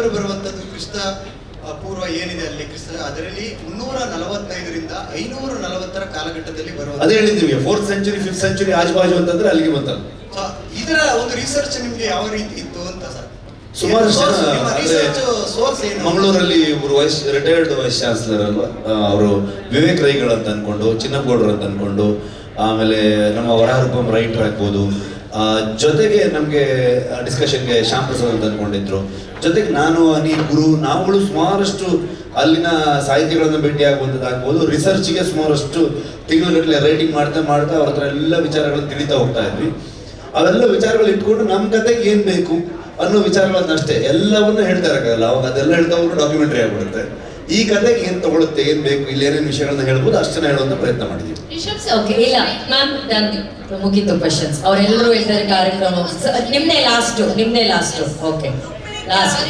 Number ಬರುವಂಥದ್ದು ಕ್ರಿಸ್ತ ಪೂರ್ವ ಏನಿದೆ ಅಲ್ಲಿ ಕ್ರಿಸ್ತ ಅದರಲ್ಲಿ 345ರಿಂದ 540 ಕಾಲಘಟ್ಟದಲ್ಲಿ ಬರುವ ಅದೇ ಹೇಳಿದ್ದೀವಿ 4th ಸೆಂಚುರಿ 5th ಸೆಂಚುರಿ ಆಜುಬಾಜು ಅಂತಂದ್ರೆ ಅಲ್ಲಿಗೆ ಬಂತಲ್ಲ. ಇದರ ಒಂದು ರಿಸರ್ಚ್ ನಿಮ್ಗೆ ಯಾವ ರೀತಿ ಇತ್ತು ಅಂತ ಸರ್? ಸುಮಾರು ಸೋರ್ಸ್ ಏನು? ಮಂಗಳೂರಲ್ಲಿ ಒಬ್ಬರು ರಿಟೈರ್ಡ್ ವೈಸ್ ಚಾನ್ಸಲರ್ ಅಲ್ವಾ, ಅವರು ವಿವೇಕ್ ರೈಗಳು ಅಂತ ಅನ್ಕೊಂಡು, ಚಿನ್ನಗೌಡರು ಅಂತ ಅನ್ಕೊಂಡು, ಆಮೇಲೆ ನಮ್ಮ ವರಹರೂಪಂ ರೈಟರ್ ಆಗ್ಬೋದು, ಜೊತೆಗೆ ನಮಗೆ ಡಿಸ್ಕಷನ್ಗೆ ಶ್ಯಾಮ್ ಪ್ರಸಾದ್ ಅಂತ ಅಂದ್ಕೊಂಡಿದ್ರು, ಜೊತೆಗೆ ನಾನು ಅನಿ ಗುರು ನಾವುಗಳು ಸುಮಾರಷ್ಟು ಅಲ್ಲಿನ ಸಾಹಿತಿಗಳನ್ನು ಭೇಟಿ ಆಗುವಂಥದ್ದಾಗ್ಬೋದು, ರಿಸರ್ಚ್ಗೆ ಸುಮಾರಷ್ಟು ತಿಂಗಳುಗಟ್ಟಲೆ ರೈಟಿಂಗ್ ಮಾಡ್ತಾ ಅವ್ರ ಹತ್ರ ಎಲ್ಲ ವಿಚಾರಗಳನ್ನು ತಿಳಿತಾ ಹೋಗ್ತಾ ಇದ್ವಿ. ಅವೆಲ್ಲ ವಿಚಾರಗಳು ಇಟ್ಕೊಂಡು ನಮ್ಮ ಕತೆಗೆ ಏನು ಬೇಕು ಅನ್ನೋ ವಿಚಾರಗಳನ್ನಷ್ಟೇ ಎಲ್ಲವನ್ನ ಹೇಳ್ತಾ ಇರೋಕ್ಕಾಗಲ್ಲ. ಅವಾಗ ಅದೆಲ್ಲ ಹೇಳ್ತಾ ಹೋದ್ರೆ ಡಾಕ್ಯುಮೆಂಟ್ರಿ ಆಗ್ಬಿಡುತ್ತೆ. ಈ ಕತೆಗೆ ಏನು ತಗೊಳುತ್ತೆ, ಏನು ಬೇಕು, ಇಲ್ಲಿ ಏನೇನು ವಿಷಯಗಳನ್ನ ಹೇಳ್ಬೋದು ಅಷ್ಟನ್ನ ಹೇಳುವಂತ ಪ್ರಯತ್ನ ಮಾಡಿದ್ದೀವಿ. ಓಕೆ, ಇಲ್ಲ ಮ್ಯಾಮ್ ಡನ್, ಮುಗಿತು ಕ್ವೆಶ್ಚನ್ಸ್. ಅವರೆಲ್ಲರೂ ಹೇಳ್ತಾರೆ ಕಾರ್ಯಕ್ರಮ ನಿಮ್ದೇ last. Okay, last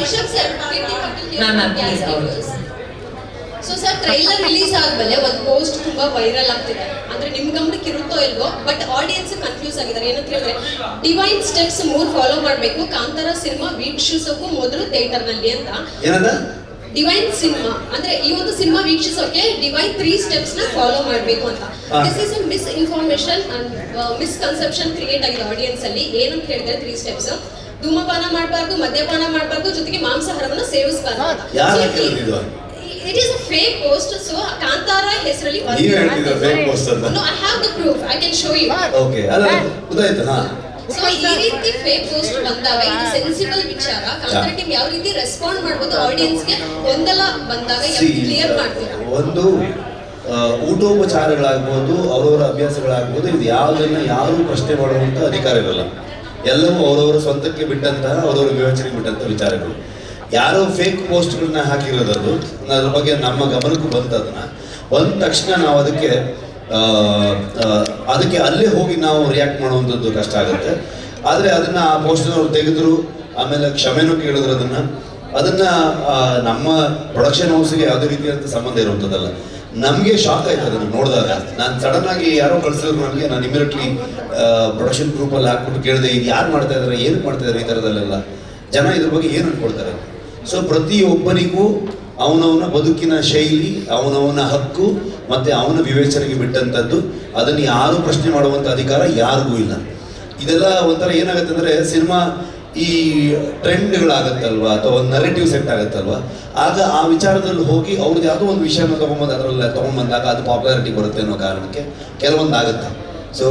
ma'am please. So sir, trailer release ಆದ್ಮೇಲೆ ಒಂದು ಪೋಸ್ಟ್ ತುಂಬಾ ವೈರಲ್ ಆಗ್ತಿದೆ. ಅಂದ್ರೆ ನಿಮ್ ಗಮನಕ್ಕೆ ಇರುತ್ತೋ ಇಲ್ವೋ, ಬಟ್ ಆಡಿಯನ್ಸ್ ಕನ್ಫ್ಯೂಸ್ ಆಗಿದ್ದಾರೆ. ಏನಂತ ಹೇಳಿದ್ರೆ ಡಿವೈನ್ ಸ್ಟೆಪ್ಸ್ 3 ಫಾಲೋ ಮಾಡ್ಬೇಕು ಕಾಂತಾರ ಸಿನಿಮಾ ವೀಕ್ಷಿಸೋಕ್ಕೂ ಮೊದಲು ಥಿಯೇಟರ್ ನಲ್ಲಿ ಅಂತ. ಡಿವೈನ್ ಸಿನಿಮಾ ಅಂದ್ರೆ ಈ ಒಂದು ಸಿನಿಮಾ ವೀಕ್ಷಿಸೋಕೆ ಡಿವೈನ್ 3 ಸ್ಟೆಪ್ಸ್ ನ ಫಾಲೋ ಮಾಡಬೇಕು ಅಂತ. This is miss information and misconception create ಆಗಿದೆ ಆಡಿಯನ್ಸ್ ಅಲ್ಲಿ. ಏನಂತ ಹೇಳಿದ್ರೆ 3 ಸ್ಟೆಪ್ಸ್: ಧೂಮಪಾನ ಮಾಡಬಾರ್ದು, ಮದ್ಯಪಾನ ಮಾಡಬಾರ್ದು, ಜೊತೆಗೆ ಮಾಂಸಾಹಾರವನ್ನು ಸೇವಿಸಬಾರ್ದು. It is a fake post. So Kantara ಹೆಸರಲ್ಲಿ No, I have the proof. I can show you. Okay, ಅಲ್ಲ ಗೊತ್ತಾಯ್ತು. ಹಾ, ಸೊ ಈ ರೀತಿ ಫೇಕ್ ಪೋಸ್ಟ್ ಬಂದಾಗ ಇದು ಸೆನ್ಸಿಬಲ್ ವಿಚಾರ. ಕಾಂತಾರ ಟೀಮ್ ಯಾವ ರೀತಿ ರೆಸ್ಪಾಂಡ್ ಮಾಡಬಹುದು ಆಡಿಯನ್ಸ್ ಗೆ ಗೊಂದಲ ಬಂದಾಗ ಕ್ಲಿಯರ್ ಮಾಡ್ತೀರಾ? ಒಂದು ಊಟೋಪಚಾರಗಳಾಗ್ಬೋದು, ಅವರವರ ಅಭ್ಯಾಸಗಳಾಗ್ಬೋದು, ಇದು ಯಾವುದನ್ನ ಯಾರು ಪ್ರಶ್ನೆ ಮಾಡುವಂತ ಅಧಿಕಾರ ಇರಲ್ಲ. ಎಲ್ಲವೂ ಅವರವರ ಸ್ವಂತಕ್ಕೆ ಬಿಟ್ಟಂತಹ, ಅವರವರ ವಿವೇಚನೆಗೆ ಬಿಟ್ಟಂತಹ ವಿಚಾರಗಳು. ಯಾರೋ ಫೇಕ್ ಪೋಸ್ಟ್ಗಳನ್ನ ಹಾಕಿರೋದದು ಅದ್ರ ಬಗ್ಗೆ ನಮ್ಮ ಗಮನಕ್ಕೂ ಬಂತದನ್ನ ಬಂದ ತಕ್ಷಣ ನಾವು ಅದಕ್ಕೆ ಅಲ್ಲೇ ಹೋಗಿ ನಾವು ರಿಯಾಕ್ಟ್ ಮಾಡುವಂಥದ್ದು ಕಷ್ಟ ಆಗುತ್ತೆ. ಆದರೆ ಅದನ್ನ ಆ ಪೋಸ್ಟ್ನವ್ರು ತೆಗೆದ್ರು, ಆಮೇಲೆ ಕ್ಷಮೆನೂ ಕೇಳಿದ್ರು. ಅದನ್ನ ನಮ್ಮ ಪ್ರೊಡಕ್ಷನ್ ಹೌಸ್ಗೆ ಯಾವುದೇ ರೀತಿಯಾದಂಥ ಸಂಬಂಧ ಇರುವಂಥದ್ದಲ್ಲ. ನಮಗೆ ಶಾಕ್ ಆಯ್ತು ಅದನ್ನು ನೋಡಿದಾಗ. ನಾನು ಸಡನ್ ಆಗಿ ಯಾರೋ ಕಳಿಸಿದ್ರು ನನಗೆ, ನಾನು ಇಮಿಡಿಯೇಟ್ಲಿ ಪ್ರೊಡಕ್ಷನ್ ಗ್ರೂಪಲ್ಲಿ ಹಾಕ್ಬಿಟ್ಟು ಕೇಳಿದೆ, ಇದು ಯಾರು ಮಾಡ್ತಾ ಇದ್ದಾರೆ, ಏನಕ್ಕೆ ಮಾಡ್ತಾ ಇದ್ದಾರೆ, ಈ ಥರದಲ್ಲೆಲ್ಲ ಜನ ಇದ್ರ ಬಗ್ಗೆ ಏನು ಅನ್ಕೊಳ್ತಾರೆ. ಸೊ ಪ್ರತಿಯೊಬ್ಬನಿಗೂ ಅವನವನ ಬದುಕಿನ ಶೈಲಿ, ಅವನವನ ಹಕ್ಕು ಮತ್ತು ಅವನ ವಿವೇಚನೆಗೆ ಬಿಟ್ಟಂಥದ್ದು. ಅದನ್ನು ಯಾರು ಪ್ರಶ್ನೆ ಮಾಡುವಂಥ ಅಧಿಕಾರ ಯಾರಿಗೂ ಇಲ್ಲ. ಇದೆಲ್ಲ ಒಂಥರ ಏನಾಗುತ್ತೆ ಅಂದರೆ, ಸಿನಿಮಾ ಈ ಟ್ರೆಂಡ್ಗಳಾಗತ್ತಲ್ವ, ಅಥವಾ ಒಂದು ನರೇಟಿವ್ ಸೆಟ್ ಆಗುತ್ತಲ್ವ, ಆಗ ಆ ವಿಚಾರದಲ್ಲಿ ಹೋಗಿ ಅವ್ರದ್ದು ಯಾವುದೋ ಒಂದು ವಿಷಯನ ತೊಗೊಂಬಂದಾಗ ಅದು ಪಾಪ್ಯುಲಾರಿಟಿ ಬರುತ್ತೆ ಅನ್ನೋ ಕಾರಣಕ್ಕೆ ಕೆಲವೊಂದು ಆಗುತ್ತೆ. ಸೊ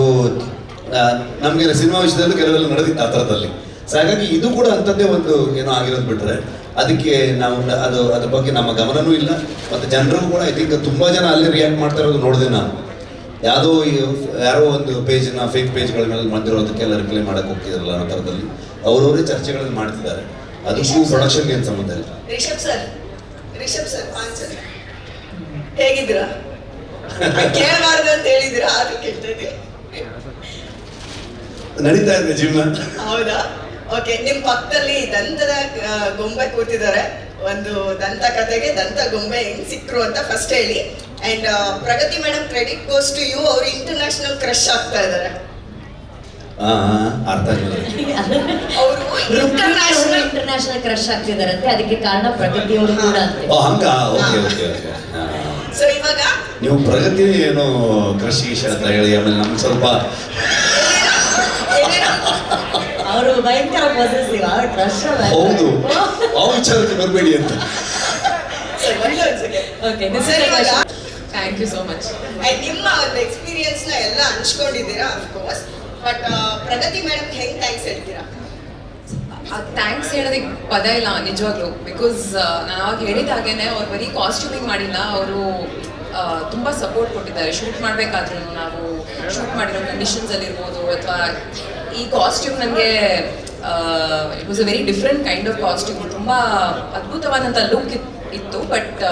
ನಮಗೆ ಸಿನಿಮಾ ವಿಷಯದಲ್ಲೂ ಕೆಲವೆಲ್ಲ ನಡೆದಿತ್ತು ಆ ಥರದಲ್ಲಿ. ಸೊ ಹಾಗಾಗಿ ಇದು ಕೂಡ ಅಂಥದ್ದೇ ಒಂದು ಏನೋ ಆಗಿರೋದು ಬಿಟ್ಟರೆ ಅದಕ್ಕೆ ನಾವು ಅದ್ರ ಬಗ್ಗೆ ನಮ್ಮ ಗಮನವೂ ಇಲ್ಲ. ಮತ್ತು ಜನರು ಕೂಡ ಐ ಥಿಂಕ್ ತುಂಬ ಜನ ಅಲ್ಲಿ ರಿಯಾಕ್ಟ್ ಮಾಡ್ತಾ ಇರೋದು ನೋಡಿದೆ ನಾನು. ಯಾರೋ ಒಂದು ಪೇಜ್ನ ಫೇಕ್ ಪೇಜ್ಗಳ ಮೇಲೆ ಮಾಡಿರೋದಕ್ಕೆಲ್ಲ ರಿಪ್ಲೈ ಮಾಡಕ್ಕೆ ಹೋಗ್ತಿದ್ರಲ್ಲ ಅನ್ನೋ ಥರದಲ್ಲಿ ಅವರವರೇ ಚರ್ಚೆಗಳನ್ನು ಮಾಡ್ತಿದ್ದಾರೆ. ಅದಕ್ಕೂ ಪ್ರೊಡಕ್ಷನ್ಗೆ ಏನು ಸಂಬಂಧ ಇಲ್ಲ. ರಿಷಬ್ ಸರ್ ಹೇಗಿದ್ದೀರಾ? ಕೇಳಬಾರ್ದು ಅಂತ ಹೇಳಿದಿರಾ, ಆದ್ರೂ ಕೇಳ್ತಾ ಇದ್ದೀವಿ. ನಡೀತಾ ಇದೆ ಜೀವನ. ಹೌದಾ? ಓಕೆ, ನಿಮ್ ಪಕ್ಕದಲ್ಲಿ ದಂತದ ಗೊಂಬೆ ಕೂತಿದ್ದಾರೆ. ಒಂದು ದಂತ ಕತೆಗೆ ದಂತ ಗೊಂಬೆ ಹೆಂಗ್ ಸಿಕ್ರು ಅಂತ ಫಸ್ಟ್ ಹೇಳಿ. And Pragati madam, credit goes to you. ಅವರು ಇಂಟರ್ನ್ಯಾಷನಲ್ ಕ್ರಶ್ ಆಗ್ತಾ ಇದ್ದಾರೆ. ಅರ್ಥ ಅವರು ಇಂಟರ್ನ್ಯಾಷನಲ್ ಕ್ರಶ್ ಆಗ್ತಿದಾರಂತೆ. ಅದಕ್ಕೆ ಕಾರಣ ಪ್ರಗತಿ ಅವರು ಕೂಡ ಹಂಗ. ಸೊ ಇವಾಗ ನೀವು ಪ್ರಗತಿ ಏನೋ ಕೃಷಿ ಅಂತ ಹೇಳಿ ಆಮೇಲೆ ನಮ್ಗೆ ಸ್ವಲ್ಪ ಅವರು ಭಯಂಕರ ಪಾಸಿಟಿವ್ ಕ್ರಶ್. ಹೌದು, ಆ ವಿಚಾರಕ್ಕೆ ಬರಬೇಡಿ ಅಂತ. Okay, thank you so much. ನಿಮ್ಮ ಒಂದು ಎಕ್ಸ್ಪೀರಿಯನ್ಸ್ ನ ಎಲ್ಲ ಹಂಚ್ಕೊಂಡಿದ್ದೀರಾ ಅಫ್ಕೋರ್ಸ್. ಬಟ್ ಪ್ರಗತಿ ಮೇಡಮ್ ಹೆಂಗ್ ಥ್ಯಾಂಕ್ಸ್ ಹೇಳ್ತೀರಾ? ಥ್ಯಾಂಕ್ಸ್ ಹೇಳೋದಕ್ಕೆ ಪದ ಇಲ್ಲ ನಿಜವಾಗ್ಲೂ. ಬಿಕಾಸ್ ನಾನು ಅವಾಗ ಹೇಳಿದ ಹಾಗೇನೆ ಅವ್ರು ಬರೀ ಕಾಸ್ಟ್ಯೂಮಿಂಗ್ ಮಾಡಿಲ್ಲ, ಅವರು ತುಂಬ ಸಪೋರ್ಟ್ ಕೊಟ್ಟಿದ್ದಾರೆ. ಶೂಟ್ ಮಾಡಬೇಕಾದ್ರೂ ನಾವು ಶೂಟ್ ಮಾಡಿರೋ ಕಂಡೀಷನ್ಸಲ್ಲಿ ಇರ್ಬೋದು, ಅಥವಾ ಈ ಕಾಸ್ಟ್ಯೂಮ್ ನನಗೆ it was a very different kind of costume. ತುಂಬ ಅದ್ಭುತವಾದಂಥ ಲುಕ್ ಇತ್ತು. ಬಟ್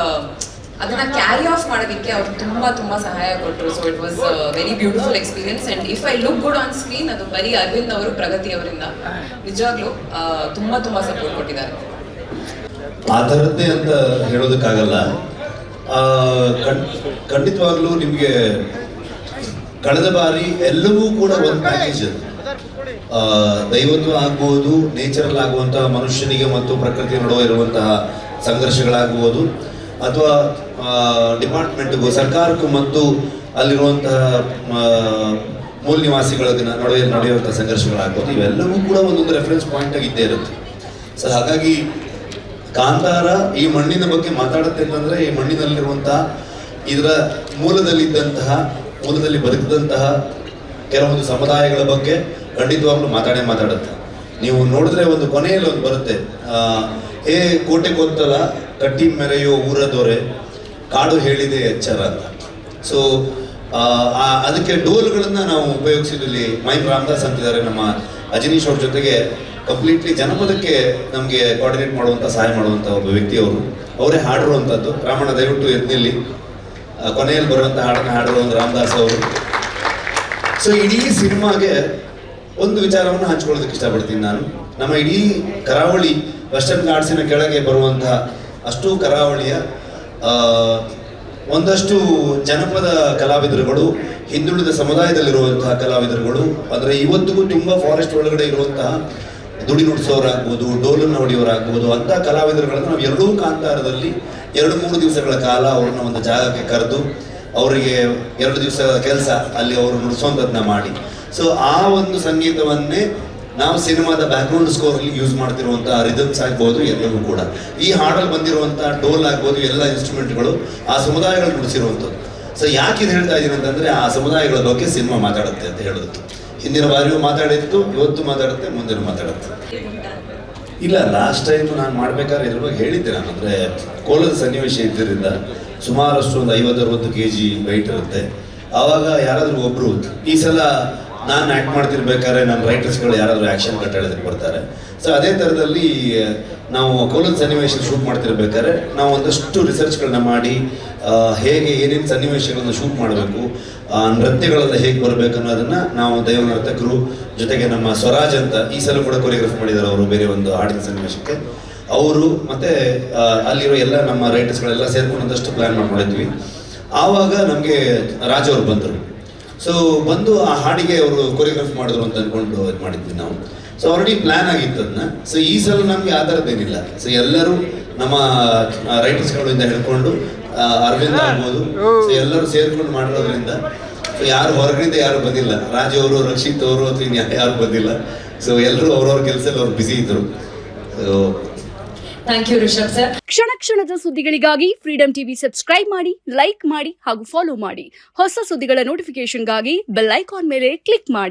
ಅದನ್ನು ಕ್ಯಾರಿ ಆಫ್ ಮಾಡೋದಕ್ಕೆ ಅವ್ರು ತುಂಬ ಸಹಾಯ ಕೊಟ್ಟರು. So it was very beautiful experience. And if I look good on screen, ಅದು ಬರೀ ಅರವಿಂದ್ ಅವರು, ಪ್ರಗತಿ ಅವರಿಂದ ನಿಜವಾಗ್ಲೂ ತುಂಬ ಸಪೋರ್ಟ್ ಕೊಟ್ಟಿದ್ದಾರೆ. ಆ ಥರದ್ದೇ ಅಂತ ಹೇಳೋದಕ್ಕಾಗಲ್ಲ. ಖಂಡಿತವಾಗ್ಲೂ ನಿಮಗೆ ಕಳೆದ ಬಾರಿ ಎಲ್ಲವೂ ಕೂಡ ಒಂದು ಪ್ಯಾಕೇಜ್ ಅದು. ದೈವತ್ವ ಆಗ್ಬೋದು, ನೇಚರಲ್ ಆಗುವಂತಹ ಮನುಷ್ಯನಿಗೆ ಮತ್ತು ಪ್ರಕೃತಿಯ ನಡುವೆ ಇರುವಂತಹ ಸಂಘರ್ಷಗಳಾಗ್ಬೋದು, ಅಥವಾ ಡಿಪಾರ್ಟ್ಮೆಂಟ್ಗೂ ಸರ್ಕಾರಕ್ಕೂ ಮತ್ತು ಅಲ್ಲಿರುವಂತಹ ಮೂಲ ನಿವಾಸಿಗಳ ನಡುವೆ ನಡೆಯುವಂತಹ ಸಂಘರ್ಷಗಳಾಗ್ಬೋದು. ಇವೆಲ್ಲವೂ ಕೂಡ ಒಂದೊಂದು ರೆಫರೆನ್ಸ್ ಪಾಯಿಂಟ್ ಆಗಿ ಇದ್ದೇ ಇರುತ್ತೆ. ಸೊ ಹಾಗಾಗಿ ಕಾಂತಾರ ಈ ಮಣ್ಣಿನ ಬಗ್ಗೆ ಮಾತಾಡುತ್ತೆ ಅಂತಂದ್ರೆ, ಈ ಮಣ್ಣಿನಲ್ಲಿರುವಂತಹ ಇದರ ಮೂಲದಲ್ಲಿ ಬದುಕಿದಂತಹ ಕೆಲವೊಂದು ಸಮುದಾಯಗಳ ಬಗ್ಗೆ ಖಂಡಿತವಾಗ್ಲೂ ಮಾತಾಡುತ್ತೆ. ನೀವು ನೋಡಿದ್ರೆ ಒಂದು ಕೊನೆಯಲ್ಲಿ ಒಂದು ಬರುತ್ತೆ, ಹೇ ಕೋಟೆ ಕೊತ್ತಲ ಕಟ್ಟಿ ಮೆರೆಯೋ ಊರ ದೊರೆ ಕಾಡು ಹೇಳಿದೆ ಎಚ್ಚರ ಅಂತ. ಸೊ ಅದಕ್ಕೆ ಡೋಲ್ಗಳನ್ನ ನಾವು ಉಪಯೋಗಿಸಿದಲ್ಲಿ ಮೈಮ್ ರಾಮದಾಸ್ ಅಂತಿದ್ದಾರೆ, ನಮ್ಮ ಅಜನೀಶ್ ಅವ್ರ ಜೊತೆಗೆ ಕಂಪ್ಲೀಟ್ಲಿ ಜನಪದಕ್ಕೆ ನಮಗೆ ಕೋಆರ್ಡಿನೇಟ್ ಮಾಡುವಂಥ ಸಹಾಯ ಮಾಡುವಂಥ ಒಬ್ಬ ವ್ಯಕ್ತಿಯವರು, ಅವರೇ ಹಾಡಿರುವಂಥದ್ದು. ರಾಮಣ್ಣ ದಯವಿಟ್ಟು ಎದ್ನಿಲ್ಲಿ, ಕೊನೆಯಲ್ಲಿ ಬರುವಂಥ ಹಾಡನ್ನು ಹಾಡಿರುವಂಥ ರಾಮದಾಸ್ ಅವರು. ಸೊ ಇಡೀ ಸಿನಿಮಾಗೆ ಒಂದು ವಿಚಾರವನ್ನು ಹಂಚ್ಕೊಳ್ಳೋದಕ್ಕೆ ಇಷ್ಟಪಡ್ತೀನಿ ನಾನು. ನಮ್ಮ ಇಡೀ ಕರಾವಳಿ ವೆಸ್ಟರ್ನ್ ಘಾಟ್ಸಿನ ಕೆಳಗೆ ಬರುವಂತಹ ಅಷ್ಟು ಕರಾವಳಿಯ ಒಂದಷ್ಟು ಜನಪದ ಕಲಾವಿದರುಗಳು, ಹಿಂದುಳಿದ ಸಮುದಾಯದಲ್ಲಿರುವಂತಹ ಕಲಾವಿದರುಗಳು, ಅಂದರೆ ಇವತ್ತಿಗೂ ತುಂಬ ಫಾರೆಸ್ಟ್ ಒಳಗಡೆ ಇರುವಂತಹ ದುಡಿ ನುಡಿಸೋರಾಗ್ಬೋದು, ಡೋಲನ್ನು ಹೊಡೆಯೋರಾಗ್ಬೋದು, ಅಂಥ ಕಲಾವಿದರುಗಳನ್ನು ನಾವು ಎರಡೂ ಕಾಂತಾರದಲ್ಲಿ 2-3 ದಿವಸಗಳ ಕಾಲ ಅವ್ರನ್ನ ಒಂದು ಜಾಗಕ್ಕೆ ಕರೆದು ಅವರಿಗೆ 2 ದಿವಸದ ಕೆಲಸ ಅಲ್ಲಿ ಅವರು ನುಡಿಸೋಂಥದ್ದನ್ನ ಮಾಡಿ, ಸೊ ಆ ಒಂದು ಸಂಗೀತವನ್ನೇ ನಾವು ಸಿನಿಮಾದ ಬ್ಯಾಕ್ಗ್ರೌಂಡ್ ಸ್ಕೋರಲ್ಲಿ ಯೂಸ್ ಮಾಡ್ತಿರುವಂತಹ ರಿದಮ್ಸ್ ಆಗ್ಬೋದು, ಎಲ್ಲವೂ ಕೂಡ ಈ ಹಾಡಲ್ಲಿ ಬಂದಿರುವಂತಹ ಡೋಲ್ ಆಗ್ಬೋದು, ಎಲ್ಲ ಇನ್ಸ್ಟ್ರೂಮೆಂಟ್ಗಳು ಆ ಸಮುದಾಯಗಳು ನುಡಿಸಿರುವಂಥದ್ದು. ಸೊ ಯಾಕೆ ಇದು ಹೇಳ್ತಾ ಇದ್ದೀನಿ ಅಂತಂದ್ರೆ, ಆ ಸಮುದಾಯಗಳ ಬಗ್ಗೆ ಸಿನಿಮಾ ಮಾತಾಡುತ್ತೆ ಅಂತ ಹೇಳೋದು. ಹಿಂದಿನ ಬಾರಿಯೂ ಮಾತಾಡಿತ್ತು, ಇವತ್ತು ಮಾತಾಡುತ್ತೆ, ಮುಂದಿನ ಮಾತಾಡುತ್ತೆ. ಇಲ್ಲ, ಲಾಸ್ಟ್ ಟೈಮ್ ನಾನು ಮಾಡ್ಬೇಕಾದ್ರೆ ಇದ್ರ ಬಗ್ಗೆ ಹೇಳಿದ್ದೆ ನಾನು. ಅಂದರೆ ಕೋಲದ ಸನ್ನಿವೇಶ ಇದ್ದರಿಂದ ಸುಮಾರಷ್ಟು ಒಂದು 50-60 kg ವೆಯ್ಟ್ ಇರುತ್ತೆ. ಆವಾಗ ಯಾರಾದರೂ ಒಬ್ಬರು, ಈ ಸಲ ನಾನು ಆ್ಯಕ್ಟ್ ಮಾಡ್ತಿರ್ಬೇಕಾದ್ರೆ ನನ್ನ ರೈಟರ್ಸ್ಗಳು ಯಾರಾದರೂ ಆ್ಯಕ್ಷನ್ ಕಟ್ಟಾಡೋದಕ್ಕೆ ಬರ್ತಾರೆ. ಸೊ ಅದೇ ಥರದಲ್ಲಿ ನಾವು ಕೋಲದ ಸನ್ನಿವೇಶ ಶೂಟ್ ಮಾಡ್ತಿರ್ಬೇಕಾದ್ರೆ ನಾವು ಒಂದಷ್ಟು ರಿಸರ್ಚ್ಗಳನ್ನ ಮಾಡಿ ಹೇಗೆ ಏನೇನು ಸನ್ನಿವೇಶಗಳನ್ನು ಶೂಟ್ ಮಾಡಬೇಕು, ನೃತ್ಯಗಳೆಲ್ಲ ಹೇಗೆ ಬರಬೇಕು ಅನ್ನೋದನ್ನು ನಾವು ದೈವ ನರ್ತಕರು ಜೊತೆಗೆ ನಮ್ಮ ಸ್ವರಾಜ್ ಅಂತ ಈ ಸಲ ಕೂಡ ಕೊರಿಯೋಗ್ರಫಿ ಮಾಡಿದ್ದಾರೆ ಅವರು, ಬೇರೆ ಒಂದು ಹಾಡಿನ ಸನ್ನಿವೇಶಕ್ಕೆ ಅವರು, ಮತ್ತು ಅಲ್ಲಿರೋ ಎಲ್ಲ ನಮ್ಮ ರೈಟರ್ಸ್ಗಳೆಲ್ಲ ಸೇರ್ಕೊಂಡು ಒಂದಷ್ಟು ಪ್ಲ್ಯಾನ್ ಮಾಡ್ಕೊಂಡಿದ್ವಿ. ಆವಾಗ ನಮಗೆ ರಾಜ್ ಅವರು ಬಂದರು. ಸೊ ಬಂದು ಆ ಹಾಡಿಗೆ ಅವರು ಕೊರಿಯೋಗ್ರಫಿ ಮಾಡಿದ್ರು ಅಂತ ಅಂದ್ಕೊಂಡು ಇದು ಮಾಡಿದ್ವಿ ನಾವು. ಸೊ ಆಲ್ರೆಡಿ ಪ್ಲ್ಯಾನ್ ಆಗಿತ್ತು ಅದನ್ನ. ಸೊ ಈ ಸಲ ನಮಗೆ ಆ ಥರದ್ದೇನಿಲ್ಲ. ಸೊ ಎಲ್ಲರೂ ನಮ್ಮ ರೈಟರ್ಸ್ಗಳಿಂದ ಹಿಡ್ಕೊಂಡು ಅರವಿಂದ ಆಗ್ಬೋದು, ಸೊ ಎಲ್ಲರೂ ಸೇರ್ಕೊಂಡು ಮಾಡಿರೋದ್ರಿಂದ ಸೊ ಯಾರು ಹೊರಗಡೆ ಯಾರು ಬಂದಿಲ್ಲ. ರಾಜ್ ಅವರು, ರಕ್ಷಿತ್ ಅವರು ಅಥವಾ ಇನ್ನು ಯಾರು ಬಂದಿಲ್ಲ. ಸೊ ಎಲ್ಲರೂ ಅವ್ರವ್ರ ಕೆಲಸದಲ್ಲಿ ಅವ್ರು ಬ್ಯುಸಿ ಇದ್ರು. So thank you Rishab sir. ಕ್ಷಣದ ಸುದ್ದಿಗಳಿಗಾಗಿ ಫ್ರೀಡಂ ಟಿವಿ ಸಬ್ಸ್ಕ್ರೈಬ್ ಮಾಡಿ, ಲೈಕ್ ಮಾಡಿ ಹಾಗೂ ಫಾಲೋ ಮಾಡಿ. ಹೊಸ ಸುದ್ದಿಗಳ ನೋಟಿಫಿಕೇಶನ್ಗಾಗಿ ಬೆಲ್ ಐಕಾನ್ ಮೇಲೆ ಕ್ಲಿಕ್ ಮಾಡಿ.